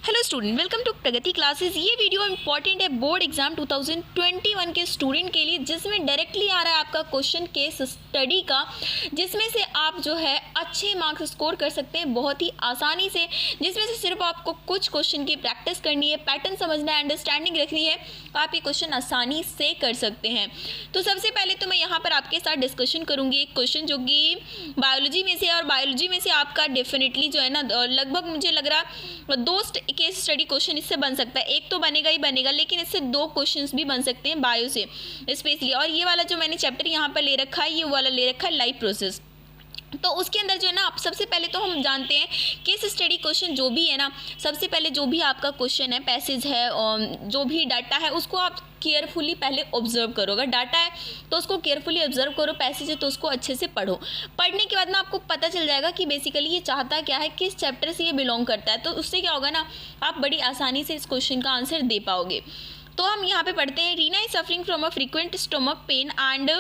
Hello student, welcome to Pragati classes. ये video important है board exam 2021 के स्टूडेंट के लिए, जिसमें डायरेक्टली आ रहा है आपका क्वेश्चन केस स्टडी का, जिसमें से आप जो है अच्छे मार्क्स स्कोर कर सकते हैं बहुत ही आसानी से, जिसमें से सिर्फ आपको कुछ क्वेश्चन की प्रैक्टिस करनी है, पैटर्न समझना है, अंडरस्टैंडिंग रखनी है, आप ये क्वेश्चन आसानी से कर सकते हैं। तो सबसे पहले तो मैं यहाँ पर आपके साथ डिस्कशन करूँगी एक क्वेश्चन जो कि बायोलॉजी में से है, और बायोलॉजी में से आपका डेफिनेटली जो है ना लगभग मुझे लग रहा दो केस स्टडी क्वेश्चन इससे बन सकता है। एक तो बनेगा ही बनेगा, लेकिन इससे दो क्वेश्चंस भी बन सकते हैं बायो से स्पेशली। और ये वाला जो मैंने चैप्टर यहाँ पर ले रखा है, ये वाला ले रखा है लाइफ प्रोसेस। तो उसके अंदर जो है ना, आप सबसे पहले तो हम जानते हैं केस स्टडी क्वेश्चन जो भी है ना, सबसे पहले जो भी आपका क्वेश्चन है, पैसेज है, जो भी डाटा है, उसको आप केयरफुली पहले ऑब्जर्व करो। अगर डाटा है तो उसको केयरफुली ऑब्जर्व करो, पैसेज है तो उसको अच्छे से पढ़ो। पढ़ने के बाद ना आपको पता चल जाएगा कि बेसिकली ये चाहता क्या है, किस चैप्टर से ये बिलोंग करता है। तो उससे क्या होगा ना, आप बड़ी आसानी से इस क्वेश्चन का आंसर दे पाओगे। तो हम यहाँ पे पढ़ते हैं, Reena is suffering from a frequent stomach pain and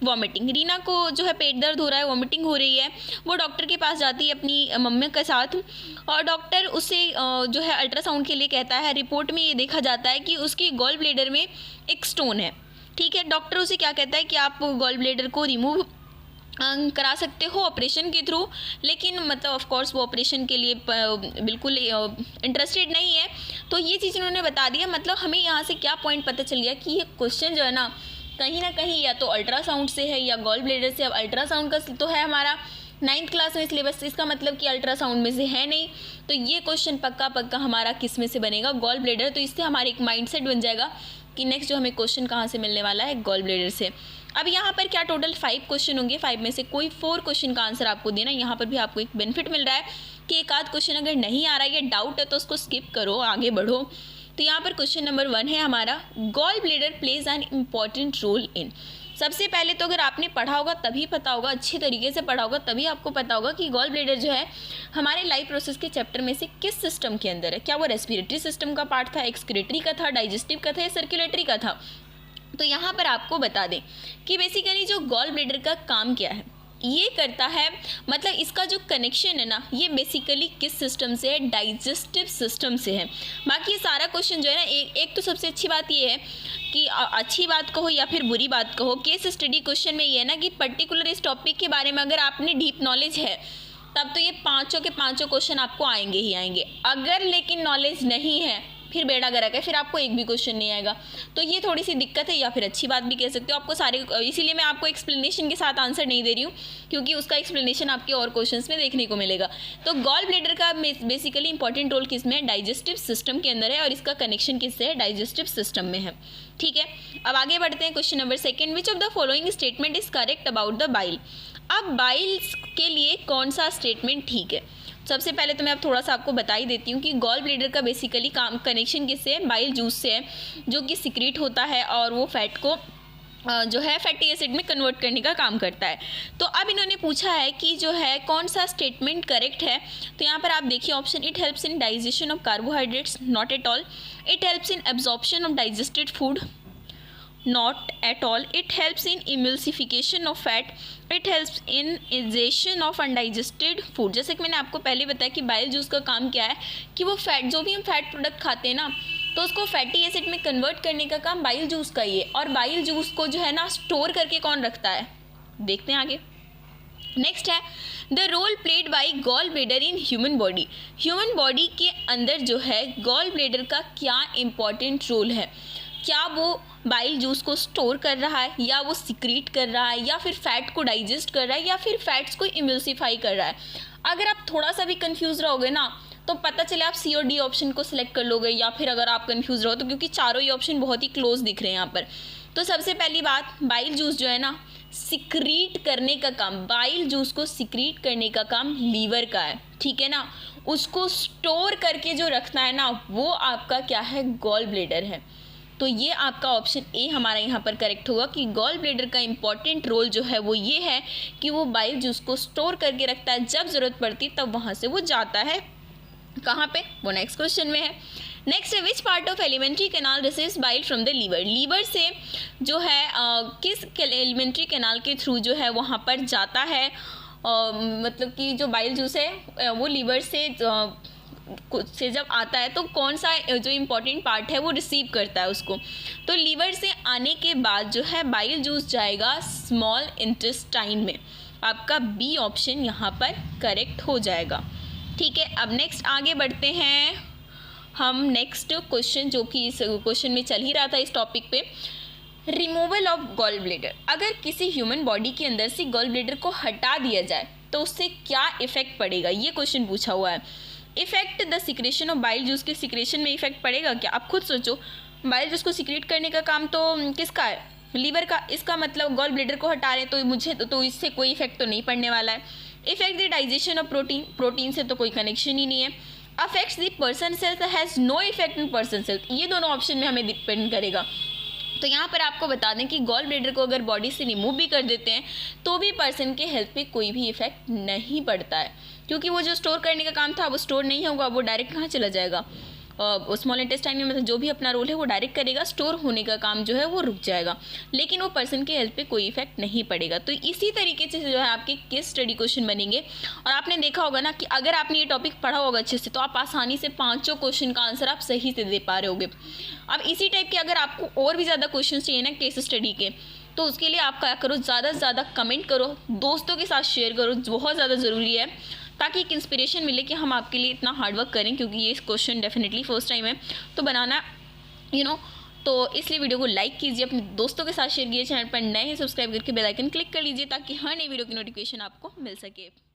vomiting. Reena को जो है पेट दर्द हो रहा है, वॉमिटिंग हो रही है। वो डॉक्टर के पास जाती है अपनी मम्मी के साथ, और डॉक्टर उसे जो है अल्ट्रासाउंड के लिए कहता है। रिपोर्ट में ये देखा जाता है कि उसकी गॉल ब्लेडर में एक स्टोन है। ठीक है, डॉक्टर उसे क्या कहता है कि आप गॉल ब्लेडर को रिमूव करा सकते हो ऑपरेशन के थ्रू, लेकिन मतलब ऑफ कोर्स वो ऑपरेशन के लिए बिल्कुल इंटरेस्टेड नहीं है। तो ये चीज़ उन्होंने बता दिया। मतलब हमें यहाँ से क्या पॉइंट पता चल गया कि ये क्वेश्चन जो है ना कहीं या तो अल्ट्रासाउंड से है या गॉल ब्लेडर से। अब अल्ट्रासाउंड का तो है हमारा 9th क्लास में सिलेबस, इसका मतलब कि अल्ट्रासाउंड में से है नहीं। तो ये क्वेश्चन पक्का हमारा किस में से बनेगा, गॉल ब्लेडर। तो इससे हमारे एक माइंडसेट बन जाएगा कि नेक्स्ट जो हमें क्वेश्चन कहाँ से मिलने वाला है, गॉल ब्लेडर से। अब यहाँ पर क्या टोटल 5 क्वेश्चन होंगे, 5 में से कोई 4 क्वेश्चन का आंसर आपको देना। यहाँ पर भी आपको एक बेनिफिट मिल रहा है कि एक आध क्वेश्चन अगर नहीं आ रहा है या डाउट है तो उसको स्किप करो, आगे बढ़ो। तो यहाँ पर क्वेश्चन नंबर 1 है हमारा, gall bladder plays an important role in. सबसे पहले तो अगर आपने पढ़ा होगा तभी पता होगा, अच्छे तरीके से पढ़ा होगा तभी आपको पता होगा कि गॉल ब्लेडर जो है हमारे लाइफ प्रोसेस के चैप्टर में से किस सिस्टम के अंदर है। क्या वो रेस्पिरेटरी सिस्टम का पार्ट था, एक्सक्रीटरी का था, डाइजेस्टिव का था या सर्कुलेटरी का था। तो यहाँ पर आपको बता दें कि बेसिकली जो गॉल ब्लेडर का काम क्या है, ये करता है, मतलब इसका जो कनेक्शन है ना, ये बेसिकली किस सिस्टम से है, डाइजेस्टिव सिस्टम से है। बाकी ये सारा क्वेश्चन जो है ना, एक तो सबसे अच्छी बात ये है कि अच्छी बात कहो या फिर बुरी बात कहो, केस स्टडी क्वेश्चन में ये है ना कि पर्टिकुलर इस टॉपिक के बारे में अगर आपने डीप नॉलेज है तब तो ये पाँचों के पाँचों क्वेश्चन आपको आएंगे ही आएंगे। अगर लेकिन नॉलेज नहीं है फिर बेड़ा गर्क है, फिर आपको एक भी क्वेश्चन नहीं आएगा। तो ये थोड़ी सी दिक्कत है, या फिर अच्छी बात भी कह सकते हो। आपको सारे, इसीलिए मैं आपको एक्सप्लेनेशन के साथ आंसर नहीं दे रही हूँ, क्योंकि उसका एक्सप्लेनेशन आपके और क्वेश्चंस में देखने को मिलेगा। तो गॉल ब्लेडर का बेसिकली इंपॉर्टेंट रोल किस में है, डाइजेस्टिव सिस्टम के अंदर है, और इसका कनेक्शन किससे है, डाइजेस्टिव सिस्टम में है। ठीक है, अब आगे बढ़ते हैं। Question number 2, which of the following statement is correct about the bile. अब बाइल्स के लिए कौन सा स्टेटमेंट ठीक है। सबसे पहले तो मैं अब थोड़ा सा आपको बता ही देती हूँ कि गॉल ब्लेडर का बेसिकली काम कनेक्शन किससे है, बाइल जूस से है, जो कि सिक्रीट होता है और वो फैट को जो है फैटी एसिड में कन्वर्ट करने का काम करता है। तो अब इन्होंने पूछा है कि जो है कौन सा स्टेटमेंट करेक्ट है। तो यहाँ पर आप देखिए option, it helps in digestion of carbohydrates, not at all. It helps in absorption of digested food, not at all. It helps in emulsification of fat. It helps in ingestion of undigested food. जैसे कि मैंने आपको पहले बताया कि bile juice का काम क्या है कि वो फैट, जो भी हम फैट प्रोडक्ट खाते हैं ना, तो उसको फैटी एसिड में कन्वर्ट करने का काम बाइल जूस का ही है। और बाइल जूस को जो है ना स्टोर करके कौन रखता है, देखते हैं आगे। नेक्स्ट है, the role played by gall bladder in human body. Human body के अंदर जो है गॉल ब्लेडर का क्या इंपॉर्टेंट रोल है। क्या वो बाइल जूस को स्टोर कर रहा है, या वो सिक्रीट कर रहा है, या फिर फैट को डाइजेस्ट कर रहा है, या फिर फैट्स को इम्यूसिफाई कर रहा है। अगर आप थोड़ा सा भी कंफ्यूज रहोगे ना तो पता चले आप सी और डी ऑप्शन को सिलेक्ट कर लोगे, या फिर अगर आप कंफ्यूज रहो तो, क्योंकि चारों ही ऑप्शन बहुत ही क्लोज दिख रहे हैं यहाँ पर। तो सबसे पहली बात, बाइल जूस जो है ना सिक्रीट करने का काम, बाइल जूस को सिक्रीट करने का काम लीवर का है। ठीक है ना, उसको स्टोर करके जो रखना है ना, वो आपका क्या है, गॉल ब्लेडर है। तो ये आपका ऑप्शन ए हमारा यहाँ पर करेक्ट होगा कि गॉल ब्लेडर का इंपॉर्टेंट रोल जो है वो ये है कि वो बाइल जूस को स्टोर करके रखता है, जब ज़रूरत पड़ती तब वहाँ से वो जाता है कहाँ पे, वो नेक्स्ट क्वेश्चन में है। नेक्स्ट है, which part of alimentary canal receives bile from the liver. Liver से जो है किस एलिमेंट्री कैनाल के थ्रू जो है वहाँ पर जाता है, मतलब कि जो बाइल जूस है वो लीवर से से जब आता है तो कौन सा जो इम्पोर्टेंट पार्ट है वो रिसीव करता है उसको। तो लीवर से आने के बाद जो है बाइल जूस जाएगा स्मॉल इंटेस्टाइन में। आपका बी ऑप्शन यहाँ पर करेक्ट हो जाएगा। ठीक है, अब नेक्स्ट आगे बढ़ते हैं हम नेक्स्ट क्वेश्चन, जो कि इस क्वेश्चन में चल ही रहा था इस टॉपिक पे, रिमूवल ऑफ गॉल ब्लेडर। अगर किसी ह्यूमन बॉडी के अंदर से गॉल ब्लेडर को हटा दिया जाए तो उससे क्या इफेक्ट पड़ेगा, ये क्वेश्चन पूछा हुआ है। Effect the secretion of bile juice के सिक्रेशन में इफेक्ट पड़ेगा क्या? आप खुद सोचो, बाइल जूस को सिक्रेट करने का काम तो किसका है? लीवर का। इसका मतलब गॉल ब्लेडर को हटा रहे तो मुझे तो इससे कोई इफेक्ट तो नहीं पड़ने वाला है। Effect the digestion of protein, protein से तो कोई कनेक्शन ही नहीं है। Affects the person cells, has no effect in person cells, ये दोनों ऑप्शन में हमें डिपेंड करेगा। तो यहाँ पर आपको बता दें कि गॉल ब्लेडर को अगर बॉडी से रिमूव भी कर देते हैं तो भी पर्सन के हेल्थ पे कोई भी इफेक्ट नहीं पड़ता है, क्योंकि वो जो स्टोर करने का काम था वो स्टोर नहीं होगा, वो डायरेक्ट कहाँ चला जाएगा, स्मॉल इंटेस्टाइन में मतलब जो भी अपना रोल है वो डायरेक्ट करेगा, स्टोर होने का काम जो है वो रुक जाएगा, लेकिन वो पर्सन के हेल्थ पे कोई इफेक्ट नहीं पड़ेगा। तो इसी तरीके से जो है आपके केस स्टडी क्वेश्चन बनेंगे। और आपने देखा होगा ना कि अगर आपने ये टॉपिक पढ़ा होगा अच्छे से तो आप आसानी से 5 क्वेश्चन का आंसर आप सही से दे पा रहे होगे। अब इसी टाइप के अगर आपको और भी ज़्यादा क्वेश्चन चाहिए ना केस स्टडी के, तो उसके लिए आप क्या करो, ज़्यादा से ज़्यादा कमेंट करो, दोस्तों के साथ शेयर करो, बहुत ज़्यादा ज़रूरी है, ताकि एक इंस्पिरेशन मिले कि हम आपके लिए इतना हार्डवर्क करें, क्योंकि ये क्वेश्चन डेफिनेटली फर्स्ट टाइम है तो बनाना तो इसलिए वीडियो को लाइक कीजिए, अपने दोस्तों के साथ शेयर कीजिए, चैनल पर नए हैं सब्सक्राइब करके बेल आइकन क्लिक कर लीजिए ताकि हर नई वीडियो की नोटिफिकेशन आपको मिल सके।